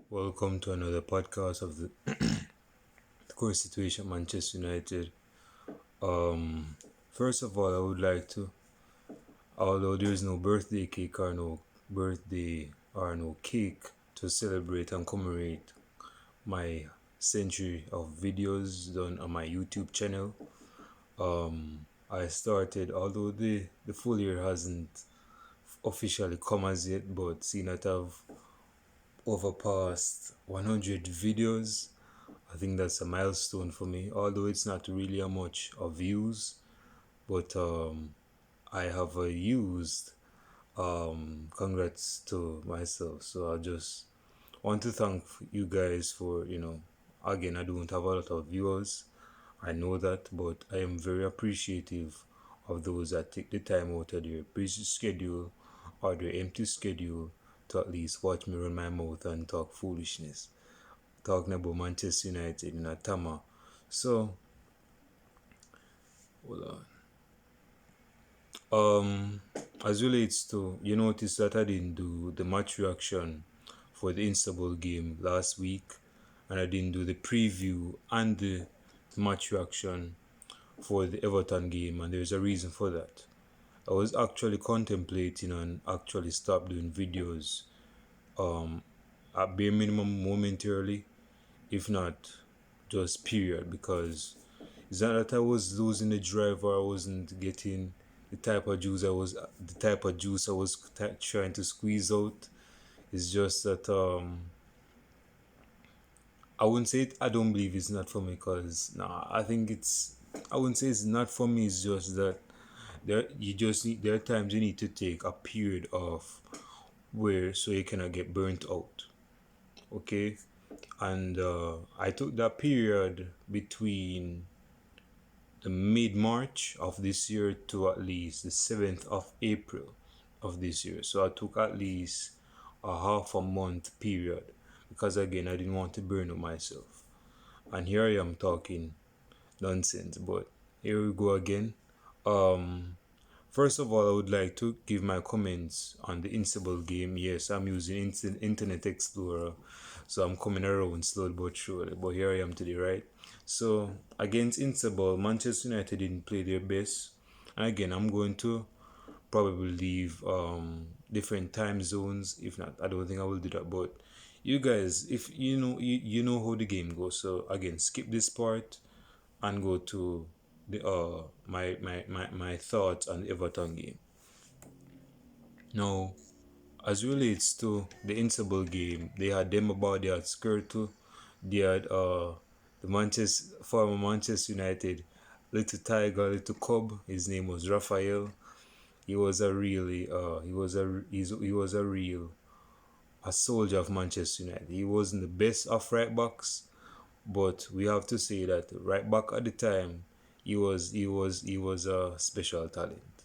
Welcome to another podcast of the current situation at Manchester United. Um, First of all, I would like to, although there is no birthday cake or no birthday or no cake to celebrate and commemorate my century of videos done on my YouTube channel. I started, although the full year hasn't officially come as yet, but seeing that I've overpassed 100 videos. I think that's a milestone for me, although it's not really a much of views, but I have used. Congrats to myself. So I just want to thank you guys for, again, I don't have a lot of viewers. I know that, but I am very appreciative of those that take the time out of their busy schedule or their empty schedule to at least watch me run my mouth and talk foolishness. Talking about Manchester United in a Tama. So, hold on. As relates to, you notice that I didn't do the match reaction for the Istanbul game last week, and I didn't do the preview and the match reaction for the Everton game, and there's a reason for that. I was actually contemplating and actually stop doing videos at bare minimum momentarily, if not just period, because it's not that I was losing the drive or I wasn't getting the type of juice I was trying to squeeze out. It's just that I wouldn't say I don't believe it's not for me, because I think I wouldn't say it's not for me. It's just that there are times you need to take a period of where so you cannot get burnt out. Okay, and I took that period between the mid-March of this year to at least the 7th of April of this year. So I took at least a half a month period, because again I didn't want to burn out myself. And here I am talking nonsense, but here we go again. Um First of all, I would like to give my comments on the Instable game. Yes, I'm using Internet Explorer, so I'm coming around slowly but surely. But here I am today, right? So, against Instable, Manchester United didn't play their best. And again, I'm going to probably leave different time zones. If not, I don't think I will do that. But you guys, if you know how the game goes. So again, skip this part and go to the my thoughts on the Everton game. Now, as relates to the Invincible game, they had Demba, they had Skirtle, they had the former Manchester United little tiger, little cub. His name was Raphael. He was a really he was a real a soldier of Manchester United. He wasn't the best of right backs, but we have to say that right back at the time, he was a special talent.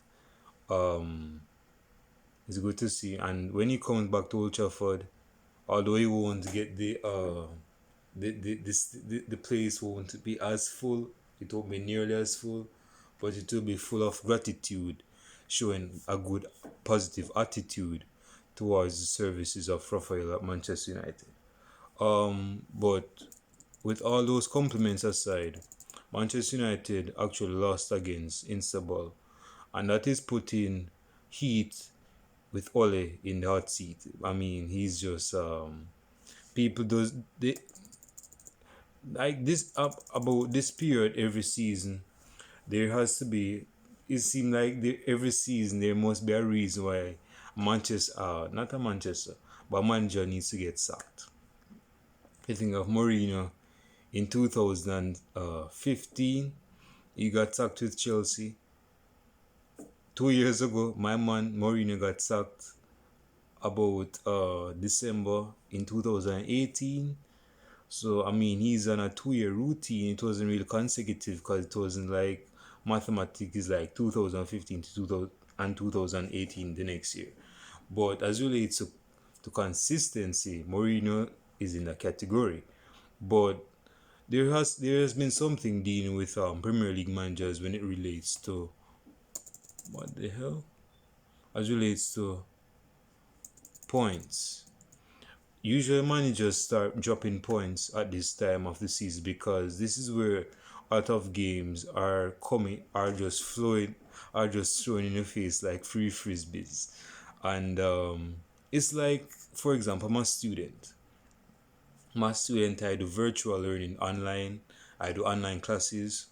Um, it's good to see, and when he comes back to Old Trafford, although he won't get the place won't be as full, it won't be nearly as full, but it will be full of gratitude, showing a good positive attitude towards the services of Rafael at Manchester United. But with all those compliments aside, Manchester United actually lost against Istanbul, and that is putting heat with Ole in the hot seat. I mean, he's just people does they like this up about this period every season. There has to be. It seems like every season there must be a reason why not a Manchester, but manager needs to get sacked. I think of Mourinho in 2015, he got sacked with Chelsea. 2 years ago, my man Mourinho got sacked about December in 2018. So I mean, he's on a 2 year routine. It wasn't really consecutive, because it wasn't like mathematics is like 2015 to 2000 and 2018 the next year. But as relates to consistency, Mourinho is in a category. But there has been something dealing with Premier League managers when it relates to what the hell? As relates to points. usually managers start dropping points at this time of the season because this is where a lot of games are coming, are just flowing, are just thrown in your face like free frisbees. And it's like, for example, my student, I do virtual learning online, I do online classes.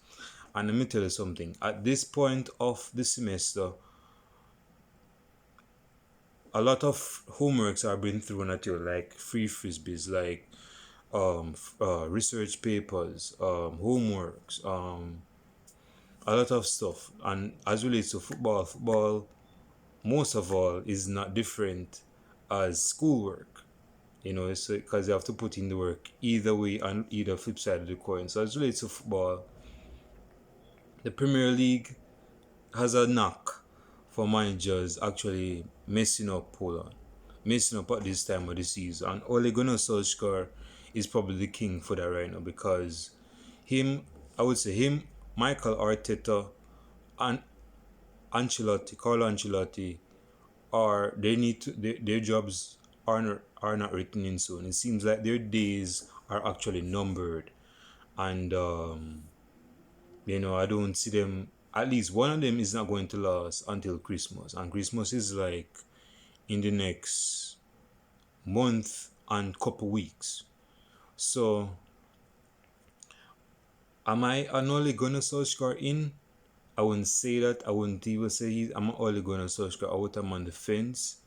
And let me tell you something, at this point of the semester, a lot of homeworks are being thrown at you, like free frisbees, like research papers, homeworks, a lot of stuff. And as relates to football most of all is not different as schoolwork. It's because you have to put in the work either way on either flip side of the coin. So as relates to football, the Premier League has a knack for managers actually messing up at this time of the season. And Ole Gunnar Solskjaer is probably the king for that right now because I would say him, Michael Arteta, and Carlo Ancelotti, are they need to their jobs are not written in stone. It seems like their days are actually numbered, and I don't see them. At least one of them is not going to last until Christmas, and Christmas is like in the next month and couple weeks. So, am I an Ole Gunnar Solskjaer in? I wouldn't say that. I wouldn't even say I'm an Ole Gunnar Solskjaer out. I'm on the fence.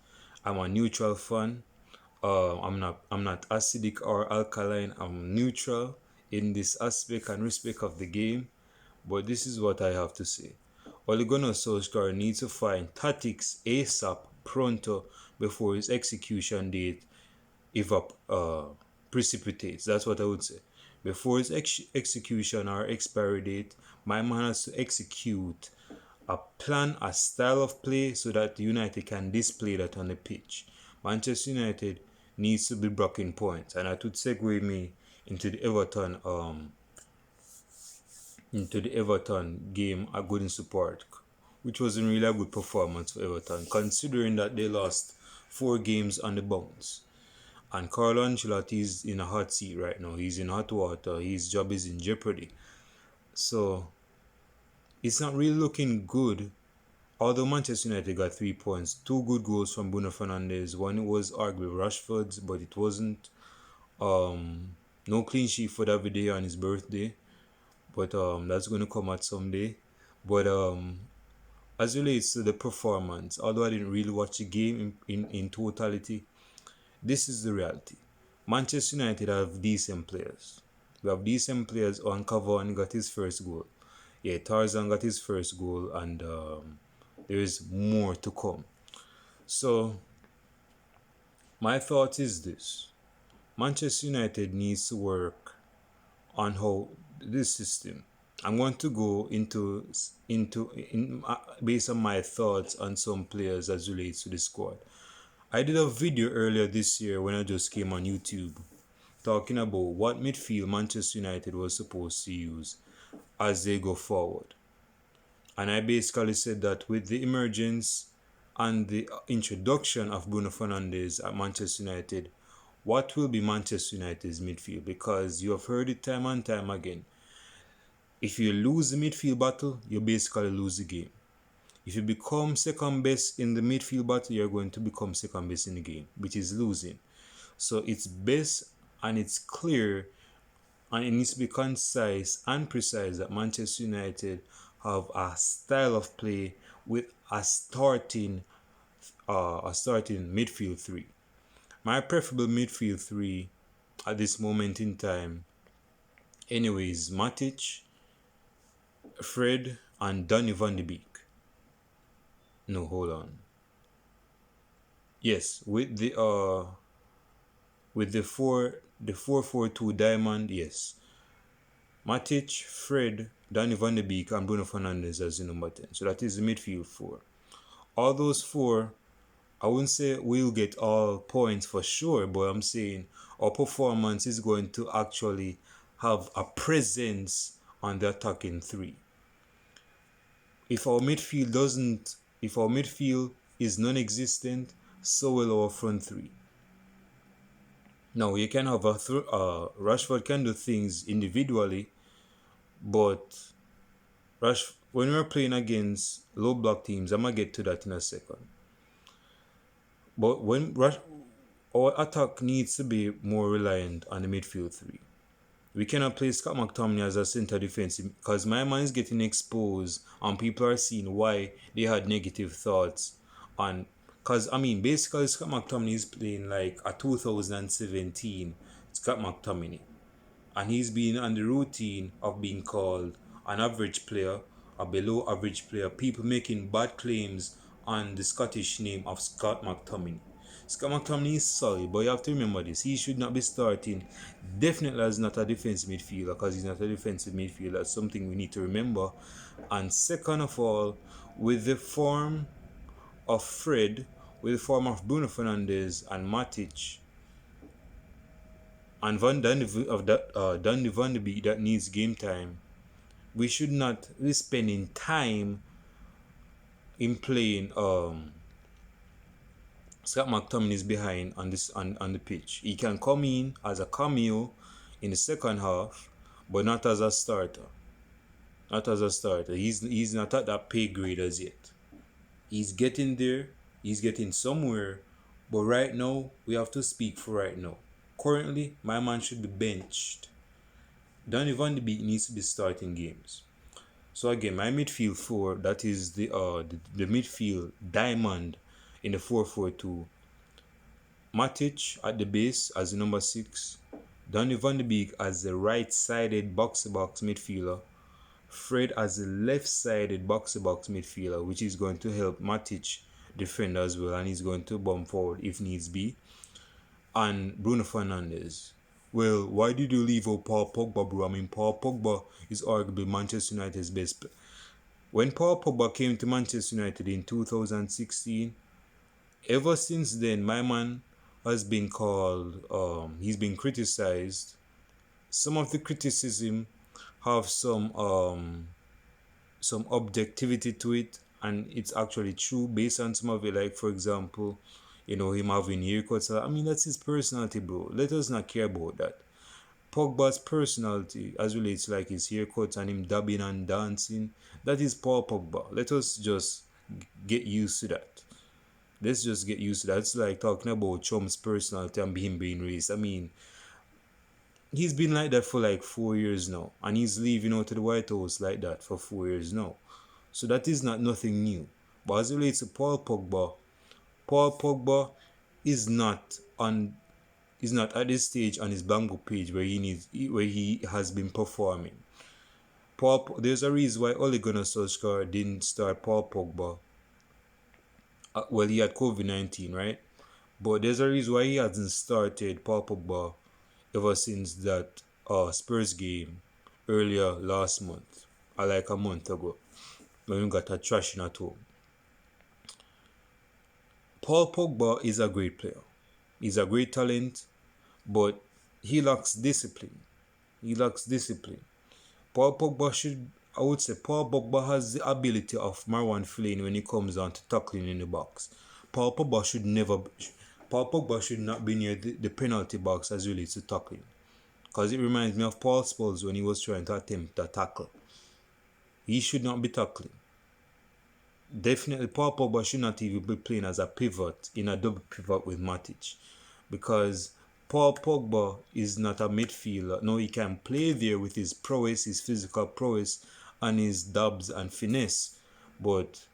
I'm a neutral fan. I'm not acidic or alkaline. I'm neutral in this aspect and respect of the game. But this is what I have to say. Ole Gunnar Solskjaer needs to find tactics ASAP pronto before his execution date precipitates. That's what I would say. Before his execution or expiry date, my man has to execute a plan, a style of play so that United can display that on the pitch. Manchester United needs to be blocking points, and that would segue me into the Everton game at Goodison Park, which was a really good performance for Everton, considering that they lost 4 games on the bounce. And Carlo Ancelotti is in a hot seat right now. He's in hot water. His job is in jeopardy. So it's not really looking good. Although Manchester United got 3 points, 2 good goals from Bruno Fernandes. One was arguably Rashford's, but it wasn't. No clean sheet for David on his birthday, but that's going to come at someday. But as relates to the performance, although I didn't really watch the game in totality, this is the reality. Manchester United have decent players. We have decent players. On Cavani got his first goal. Yeah, Tarzan got his first goal, and there is more to come. So, my thought is this. Manchester United needs to work on how this system. I'm going to go into based on my thoughts on some players as relates to the squad. I did a video earlier this year when I just came on YouTube talking about what midfield Manchester United was supposed to use as they go forward. And I basically said that with the emergence and the introduction of Bruno Fernandes at Manchester United, what will be Manchester United's midfield? Because you have heard it time and time again. If you lose the midfield battle, you basically lose the game. If you become second best in the midfield battle, you're going to become second best in the game, which is losing. So it's best and it's clear and it needs to be concise and precise that Manchester United have a style of play with a starting midfield 3. My preferable midfield 3 at this moment in time, anyways, Matic, Fred, and Donny van de Beek. No, hold on. Yes, with the 4-4-2 diamond, yes. Matic, Fred, Donny van de Beek, and Bruno Fernandes as the number 10. So that is the midfield 4. All those 4, I wouldn't say we'll get all points for sure, but I'm saying our performance is going to actually have a presence on the attacking 3. If our midfield is non-existent, so will our front 3. Now you can have Rashford can do things individually, but when we're playing against low block teams, I'm gonna get to that in a second. But our attack needs to be more reliant on the midfield three. We cannot play Scott McTominay as a centre defensive because my man is getting exposed and people are seeing why they had negative thoughts on. Because, I mean, basically, Scott McTominay is playing like a 2017 Scott McTominay. And he's been on the routine of being called an average player, a below average player, people making bad claims on the Scottish name of Scott McTominay. Scott McTominay is solid, but you have to remember this. He should not be starting definitely as not a defensive midfielder because he's not a defensive midfielder. That's something we need to remember. And second of all, with the form of Fred, with the form of Bruno Fernandes and Matic, and Danny Van de Beek that needs game time, we should not be spending time in playing Scott McTominay is behind on the pitch. He can come in as a cameo in the second half, but not as a starter. Not as a starter. He's not at that pay grade as yet. He's getting there. He's getting somewhere. But right now, we have to speak for right now. Currently, my man should be benched. Danny Van de Beek needs to be starting games. So again, my midfield four, that is the midfield diamond in the 4-4-2. Matic at the base as the number 6. Danny Van de Beek as the right-sided box-to-box midfielder. Fred as the left-sided box-to-box midfielder, which is going to help Matic defend as well, and he's going to bomb forward if needs be. And Bruno Fernandes. Well, why did you leave out Paul Pogba, bro? I mean, Paul Pogba is arguably Manchester United's best player. When Paul Pogba came to Manchester United in 2016, ever since then, my man has been called, he's been criticized. Some of the criticism have some objectivity to it, and it's actually true based on some of it. Like, for example, him having haircuts. I mean, that's his personality, bro. Let us not care about that. Pogba's personality, as relates to like his haircuts and him dabbing and dancing, that is Paul Pogba. Let us just get used to that. Let's just get used to that. It's like talking about Trump's personality and him being racist. I mean, he's been like that for like 4 years now, and he's leaving out to the White House like that for 4 years now. So that is not nothing new. But as it relates to Paul Pogba is not at this stage on his Bango page where he has been performing. There's a reason why Ole Gunnar Solskjaer didn't start Paul Pogba. Well, he had COVID-19, right? But there's a reason why he hasn't started Paul Pogba ever since that Spurs game earlier last month, or like a month ago, when we got a thrashing at home. Paul Pogba is a great player. He's a great talent, but he lacks discipline. Paul Pogba has the ability of Marwan Fellaini when it comes down to tackling in the box. Paul Pogba should not be near the penalty box as relates to tackling, because it reminds me of Paul Scholes when he was trying to attempt a tackle. He should not be tackling. Definitely, Paul Pogba should not even be playing as a pivot in a double pivot with Matic, because Paul Pogba is not a midfielder. No, he can play there with his prowess, his physical prowess, and his dabs and finesse, but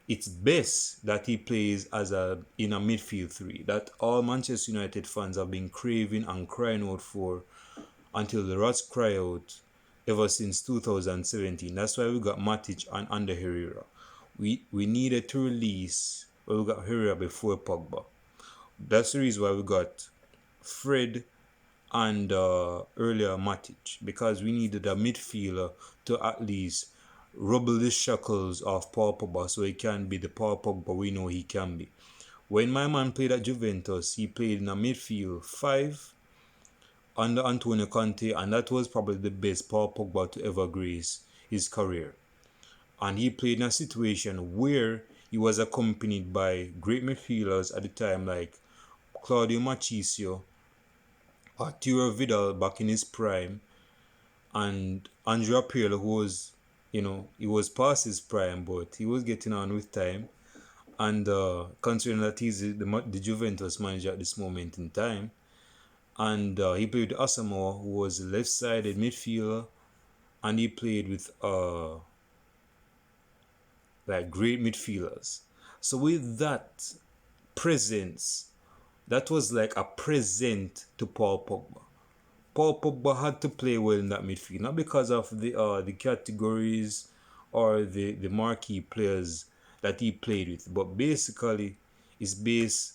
it's best that he plays in a midfield three that all Manchester United fans have been craving and crying out for until the rats cry out ever since 2017. That's why we got Matic and under Herrera. We needed to release, we got Herrera before Pogba. That's the reason why we got Fred and earlier Matic, because we needed a midfielder to at least rubble the shackles of Paul Pogba so he can be the Paul Pogba we know he can be. When my man played at Juventus, he played in a midfield 5 under Antonio Conte, and that was probably the best Paul Pogba to ever grace his career. And he played in a situation where he was accompanied by great midfielders at the time like Claudio Marchisio Arturo Vidal back in his prime, and Andrea Pirlo, who was, he was past his prime, but he was getting on with time. And considering that he's the Juventus manager at this moment in time, and he played with Asamoah, who was a left-sided midfielder, and he played with like great midfielders. So with that presence, that was like a present to Paul Pogba. Paul Pogba had to play well in that midfield, not because of the categories or the marquee players that he played with, but basically it's based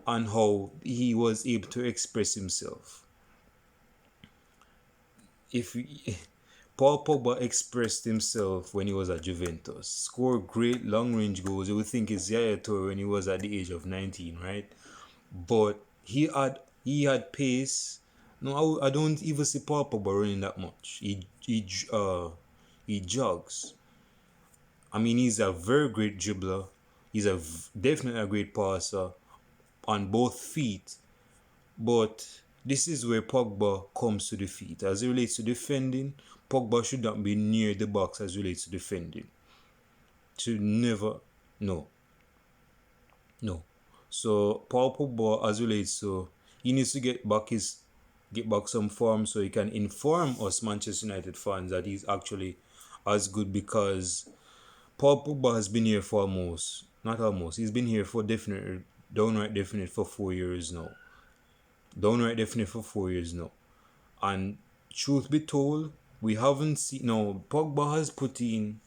on how he was able to express himself. If Paul Pogba expressed himself when he was at Juventus, scored great long-range goals. You would think it's Yaya Toure when he was at the age of 19, right? But he had pace. No, I don't even see Paul Pogba running that much. He jogs. I mean, he's a very great dribbler. He's definitely a great passer on both feet. But this is where Pogba comes to the feet. As it relates to defending, Pogba should not be near the box as it relates to defending. Should never, no. So Paul Pogba, as it relates to, he needs to get back some form so he can inform us Manchester United fans that he's actually as good, because Paul Pogba has been here for he's been here for downright definite for 4 years now. And truth be told, we haven't seen, Pogba has put in,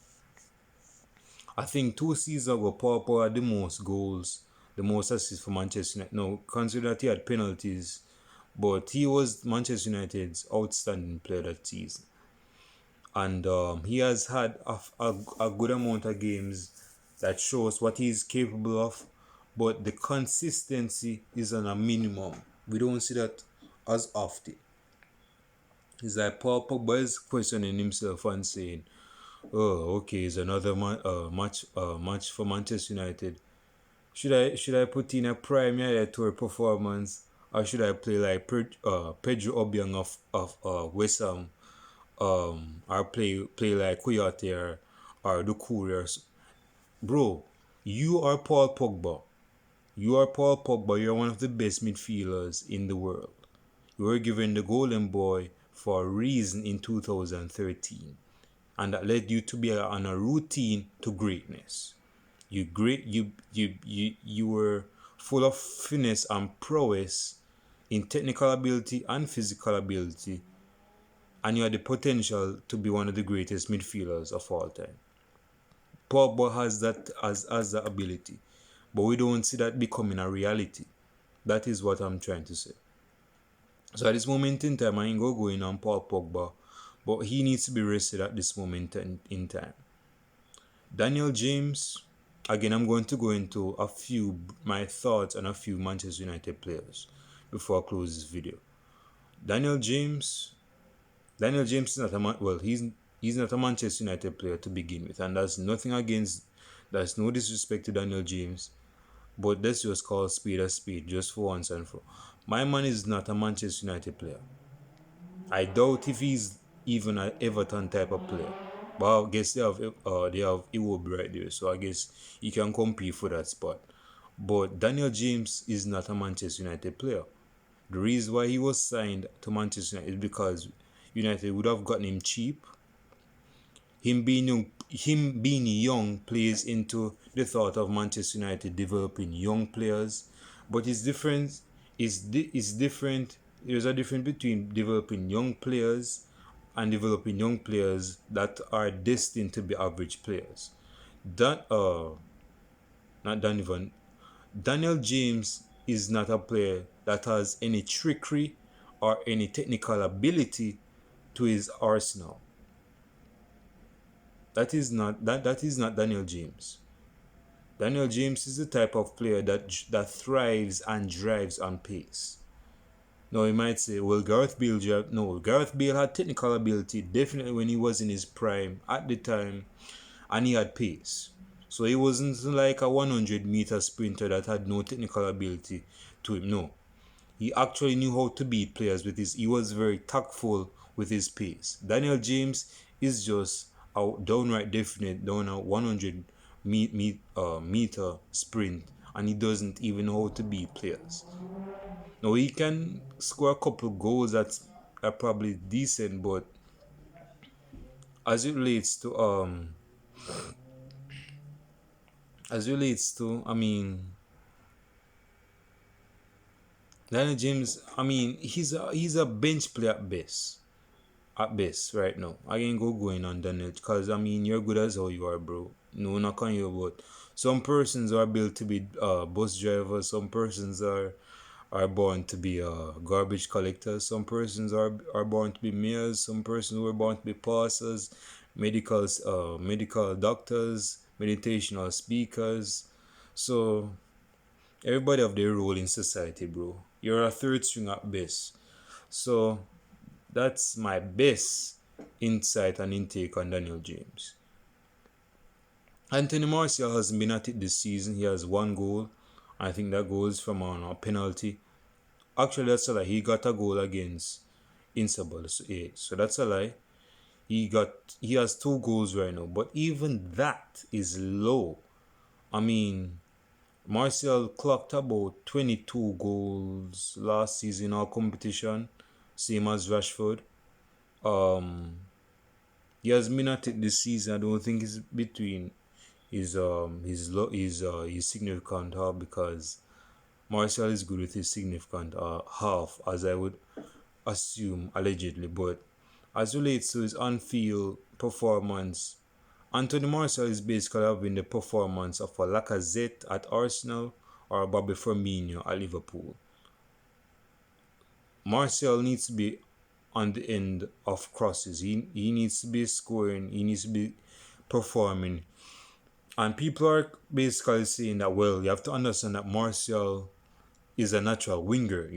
I think 2 seasons ago, Pogba had the most goals, the most assists for Manchester United. Now, consider that he had penalties, but he was Manchester United's outstanding player that season. And he has had a good amount of games that shows what he's capable of, but the consistency is on a minimum. We don't see that as often. It's like Paul Pogba is questioning himself and saying, "Oh, okay, it's another match for Manchester United. Should I put in a prime Yaya Toure performance, or should I play like Pedro Obiang of West Ham, or play like Kouyaté or Doucouré?" Bro, you are Paul Pogba. You're one of the best midfielders in the world. You were given the Golden Boy for a reason in 2013, and that led you to be on a routine to greatness. You were full of finesse and prowess in technical ability and physical ability, and you had the potential to be one of the greatest midfielders of all time. Pogba has that as the ability, but we don't see that becoming a reality. That is what I'm trying to say. So at this moment in time, I ain't going on Paul Pogba, but he needs to be rested at this moment in time. Daniel James, again, I'm going to go into my thoughts on a few Manchester United players before I close this video. Daniel James is not he's not a Manchester United player to begin with, and there's no disrespect to Daniel James, but let's just call speed a speed just for once and for all. My man is not a Manchester United player. I doubt if he's even an Everton type of player. But I guess they have Iwobi right there, so I guess he can compete for that spot. But Daniel James is not a Manchester United player. The reason why he was signed to Manchester United is because United would have gotten him cheap. Him being young plays into the thought of Manchester United developing young players, but it's different. It's different. There's a difference between developing young players and developing young players that are destined to be average players. Daniel James is not a player that has any trickery or any technical ability to his arsenal. That is not Daniel James. Daniel James is the type of player that thrives and drives on pace. Now you might say, well, Gareth Bale had technical ability definitely when he was in his prime at the time, and he had pace. So he wasn't like a 100-meter sprinter that had no technical ability to him. No, He actually knew how to beat players with his. He was very tactful with his pace. Daniel James is just a downright definite down a 100 meter sprint, and he doesn't even know how to beat players. Now he can score a couple goals that are probably decent, but as it relates to I mean Daniel James, I mean he's a bench player at best. At best right now. I ain't going on Daniel because I mean you're good as how you are, bro. No knock on you, but some persons are built to be bus drivers, some persons are born to be garbage collectors, some persons are born to be mayors, some persons were born to be pastors, medical doctors, meditational speakers. So everybody have their role in society, bro. You're a third string at best. So that's my best insight and intake on Daniel James. Anthony Martial hasn't been at it this season. He has one goal. I think that goal is from a penalty. Actually, that's a lie. He got a goal against Insabal. So that's a lie. He has two goals right now, but even that is low. I mean, Martial clocked about 22 goals last season in our competition, same as Rashford. He has been at it this season. I don't think it's between his significant half, because Martial is good with his significant half, as I would assume allegedly. But as relates to his on-field performance, Anthony Martial is basically having the performance of a Lacazette at Arsenal or a Bobby Firmino at Liverpool. Martial needs to be on the end of crosses. He needs to be scoring. He needs to be performing. And people are basically saying that, well, you have to understand that Martial is a natural winger,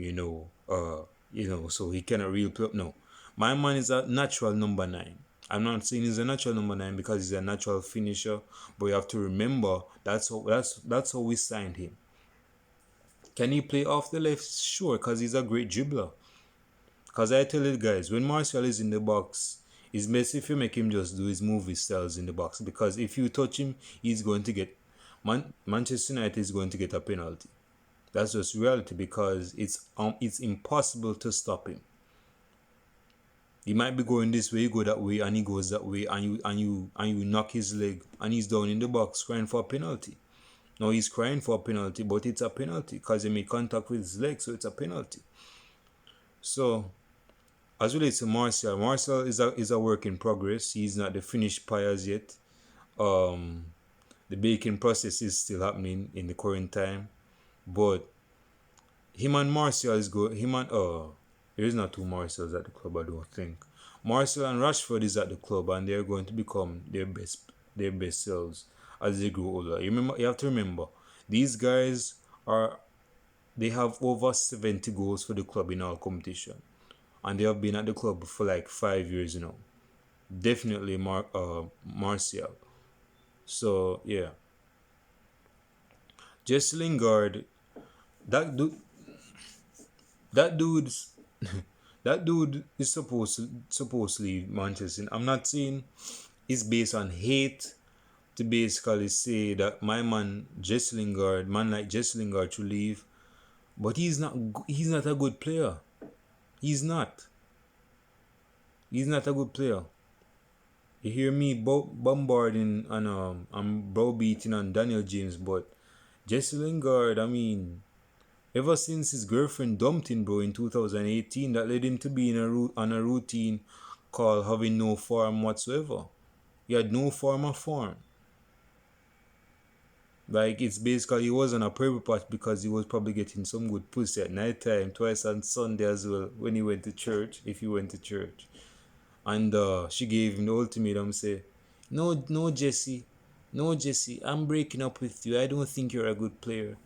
so he cannot really play. No, my man is a natural number 9. I'm not saying he's a natural number 9 because he's a natural finisher, but you have to remember that's how we signed him. Can he play off the left? Sure, because he's a great dribbler. Because I tell you guys, when Martial is in the box, it's best if you make him just do his movie styles in the box. Because if you touch him, he's going to get Manchester United is going to get a penalty. That's just reality, because it's impossible to stop him. He might be going this way, you go that way, and he goes that way, and you knock his leg, and he's down in the box crying for a penalty. Now he's crying for a penalty, but it's a penalty because he made contact with his leg, so it's a penalty. So, as relates to Martial is a work in progress. He's not the finished pie as yet. The baking process is still happening in the current time, but him and Martial is good. There is not two Martials at the club, I don't think. Martial and Rashford is at the club, and they're going to become their best selves as they grow older. You have to remember, these guys they have over 70 goals for the club in our competition, and they have been at the club for like 5 years now. Definitely Martial. So yeah, Jesse Lingard, that dude, that dude's that dude is supposed to leave Manchester. I'm not saying it's based on hate to basically say that my man like Jesse Lingard should leave, but he's not a good player. He's not a good player. You hear me bombarding and I'm browbeating on Daniel James, but Jesse Lingard, I mean, ever since his girlfriend dumped him, bro, in 2018, that led him to be on a routine called having no form whatsoever. He had no form of form. Like, it's basically he was on a prayer patch because he was probably getting some good pussy at night time, twice on Sunday as well, when he went to church, if he went to church. And she gave him the ultimatum, say, no, Jesse, I'm breaking up with you. I don't think you're a good player.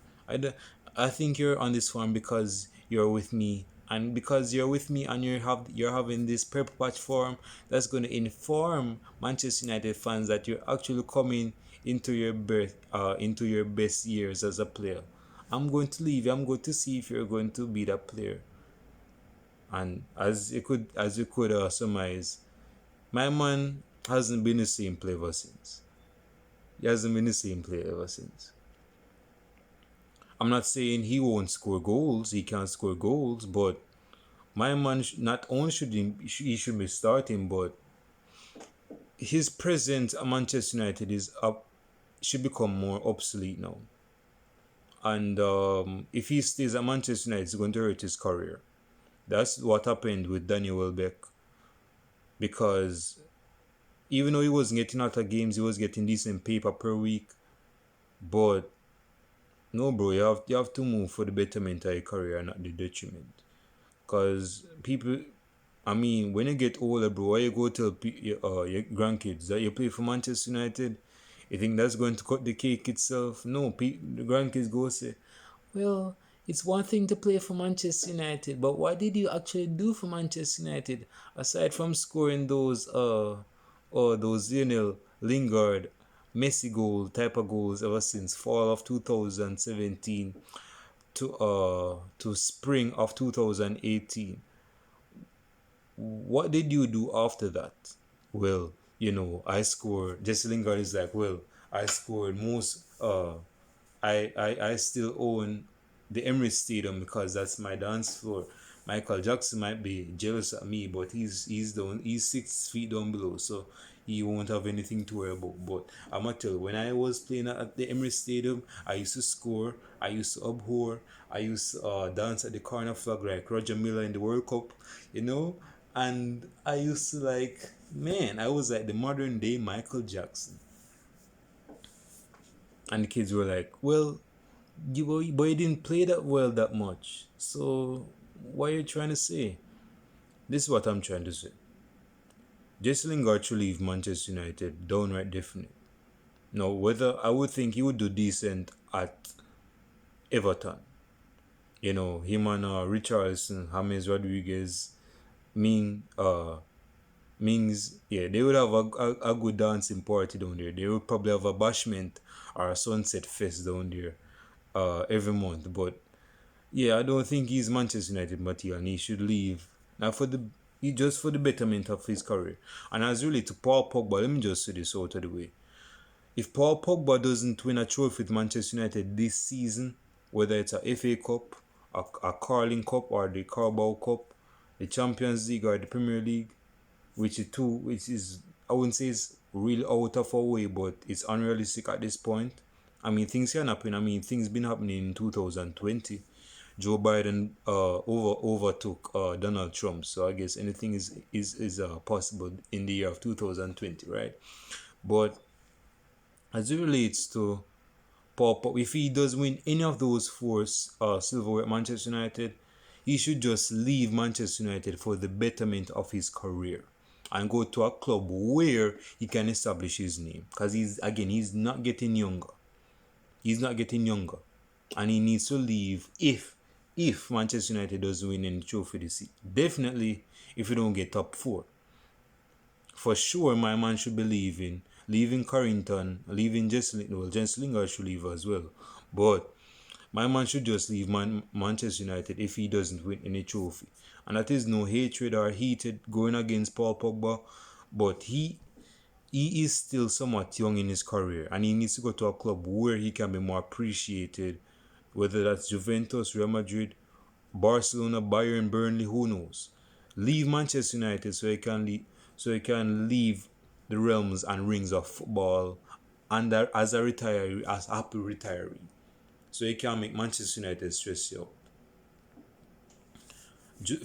I think you're on this one because you're with me, and because you're with me and you're having this purple patch form, that's going to inform Manchester United fans that you're actually coming into your best years as a player. I'm going to leave. I'm going to see if you're going to be that player. And as you could surmise, my man hasn't been the same player ever since. He hasn't been the same player ever since. I'm not saying he won't score goals. He can't score goals, but my man not only should be starting, but his presence at Manchester United is up should become more obsolete now. And if he stays at Manchester United, it's going to hurt his career. That's what happened with Daniel Welbeck, because even though he wasn't getting out of games, he was getting decent paper per week. But no, bro, you have to move for the betterment of your career, not the detriment. Because people, I mean, when you get older, bro, why you go tell your grandkids that you play for Manchester United? You think that's going to cut the cake itself? No, the grandkids go say, well, it's one thing to play for Manchester United, but what did you actually do for Manchester United aside from scoring those or those Lingard, Messi goal type of goals ever since fall of 2017 to spring of 2018? What did you do after that? Well, I scored. Jesse Lingard is like, well, I scored most. I still own the Emirates Stadium because that's my dance floor. Michael Jackson might be jealous of me, but he's 6 feet down below, so he won't have anything to worry about. But I'm gonna tell you, when I was playing at the Emirates Stadium, I used to score, I used to abhor, I used to dance at the corner flag like Roger Miller in the World Cup, and I used to man, I was like the modern day Michael Jackson. And the kids were like, well, but you didn't play that well that much. So what are you trying to say? This is what I'm trying to say. Jesse Lingard should leave Manchester United downright definite. Now, whether I would think he would do decent at Everton. Him and Richarlison, James Rodriguez, Mings, yeah, they would have a good dancing party down there. They would probably have a bashment or a sunset fest down there every month. But yeah, I don't think he's Manchester United material and he should leave. Now just for the betterment of his career. And as really to Paul Pogba, let me just say this out of the way. If Paul Pogba doesn't win a trophy with Manchester United this season, whether it's a FA Cup, a Carling Cup or the Carabao Cup, the Champions League or the Premier League, which is I wouldn't say it's really out of our way, but it's unrealistic at this point. I mean, things can happen. I mean, things been happening in 2020. Joe Biden overtook Donald Trump, so I guess anything is possible in the year of 2020, right? But as it relates to Paul Pogba, if he does win any of those four silverware at Manchester United, he should just leave Manchester United for the betterment of his career and go to a club where he can establish his name. Because he's not getting younger. He's not getting younger. And he needs to leave if Manchester United doesn't win any trophy this season. Definitely if we don't get top 4. For sure, my man should be leaving. Leaving Carrington, leaving Jesse Lingard should leave as well. But my man should just leave Manchester United if he doesn't win any trophy. And that is no hatred or heated going against Paul Pogba. But he is still somewhat young in his career. And he needs to go to a club where he can be more appreciated. Whether that's Juventus, Real Madrid, Barcelona, Bayern, Burnley, who knows. Leave Manchester United so he can leave the realms and rings of football and as a retiree, as a happy retiree. So he can make Manchester United stress you out.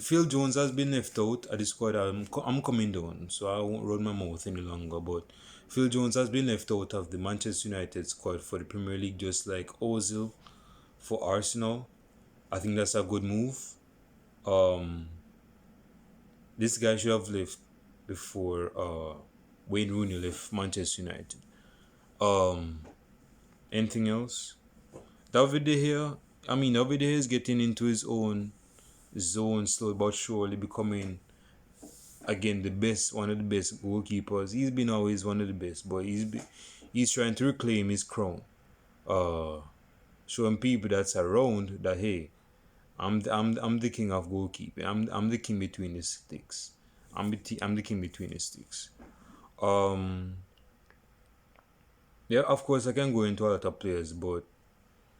Phil Jones has been left out at the squad. I'm coming down, so I won't run my mouth any longer. But Phil Jones has been left out of the Manchester United squad for the Premier League, just like Ozil for Arsenal. I think that's a good move. This guy should have left before Wayne Rooney left Manchester United. Anything else? David De Gea is getting into his own zone slowly but surely, becoming again one of the best goalkeepers. He's been always one of the best, but he's trying to reclaim his crown. showing people that's around that, hey, I'm the king of goalkeeping. I'm the king between the sticks. I'm the king between the sticks. Um, yeah, of course I can go into a lot of players, but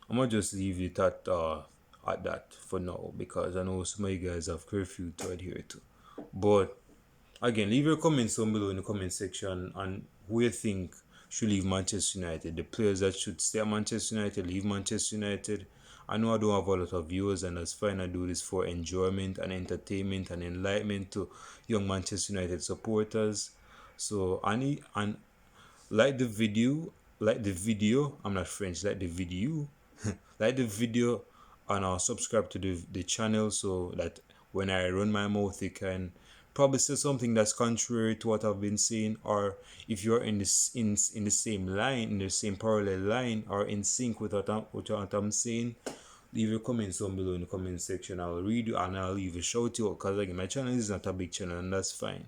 I'm gonna just leave it at that for now because I know some of you guys have curfew to adhere to. But again, leave your comments down below in the comment section on who you think should leave Manchester United. The players that should stay at Manchester United, leave Manchester United. I know I don't have a lot of viewers, and that's fine. I do this for enjoyment and entertainment and enlightenment to young Manchester United supporters. So I need and like the video, I'm not French, like the video, like the video, and subscribe to the channel so that when I run my mouth, you can probably say something that's contrary to what I've been saying, or if you're in this in the same line, in the same parallel line, or in sync with what I'm saying, leave your comments down below in the comment section. I'll read you and I'll leave a shout out because again, my channel is not a big channel, and that's fine.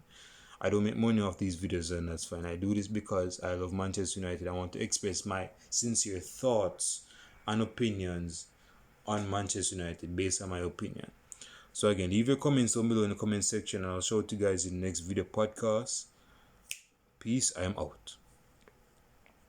I don't make money off these videos, and that's fine. I do this because I love Manchester United. I want to express my sincere thoughts and opinions on Manchester United based on my opinion. So again, leave your comments down below in the comment section, and I'll show it to you guys in the next video podcast. Peace. I am out.